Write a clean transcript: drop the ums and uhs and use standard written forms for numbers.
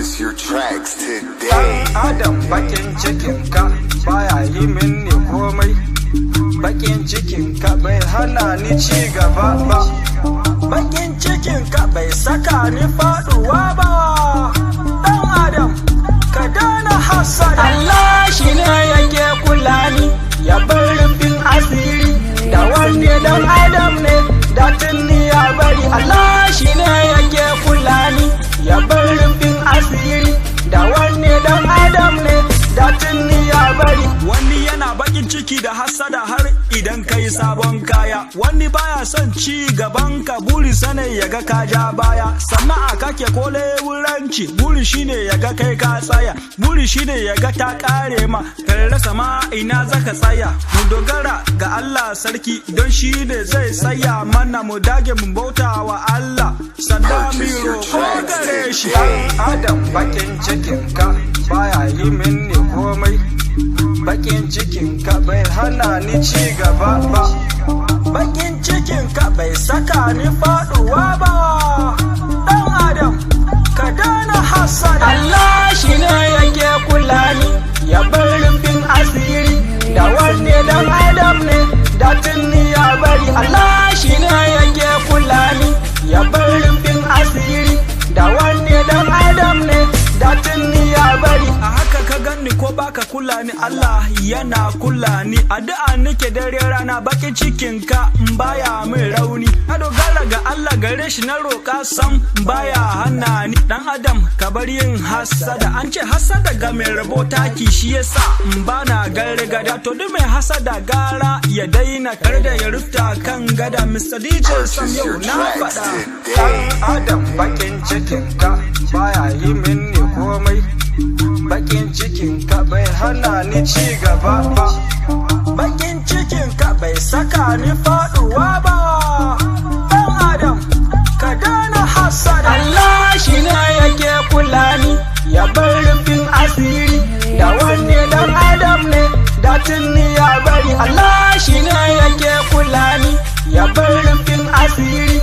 Purchase your tracks today. Adam bakin cikinka baya yi mini komai. Bakin cikinka bai hana ni ci gaba ba. Bakin cikinka bai saka ni faduwa ba. Dan Adam ka dana hasada. Allah shi ne yake kula ni ya bar rufin asiri. Da wani dan Adam ne da tunni ya bari. Allah shi ne yake kula ni ya bar rufin asiri. Da wani dan Adam ne da tunni ya bari. Wani yana bakin ciki da hasada har idan kai sabon kaya. Wani baya son ci gaban ka, buri sane ya ga ka ja baya. Sana'a kake ko leburanci, buri shine ya ga kai ka tsaya. Buri shine ya ga ta kare ma, ka rasa ma ina zaka tsaya. Mu dogara ga Allah sarki don shi ne zai tsaya mana, mu dage mu bauta wa Allah. Sannan mu roƙo gare shi. Adam bakin cikinka baya yi mini komai. Bakin cikinka bai hana ni ci gaba ba. Bakin cikinka bai saka ni faduwa ba. Dan Adam ka dana hasada. Allah shi ne yake kula ni ya bar rufin asiri. Da wani dan Adam ne da tunni ya bari. Allah shi ne yake kula ni ya bar rufin asiri. Da wani dan Adam ne da tunni ya bari. A haka ka ganni ko baka kula ni, Allah yana kula ni. Addu'a nake dare rana, bakin cikin ka baya min rauni. Na dogara ga Allah, gare shi na roƙa sam baya hana ni. Dan Adam ka bar yin hasada, an ce hasada ga mai rabo taki, shi yasa bana gargada. To duk mai hasada gara ya daina, kar da ya rufta kan gada. Mr. DJ Sam yau na faɗa. Dan Adam bakin cikin ka baya yi mini komai. Bakin cikinka bai hana ni ci gaba ba. Bakin cikinka bai saka ni faduwa ba. Dan Adam ka dana hasada. Allah shi ne yake kula ni ya bar rufin asiri. Da wani dan Adam ne da tunni ya bari. Allah shi ne yake kula ni ya bar rufin asiri.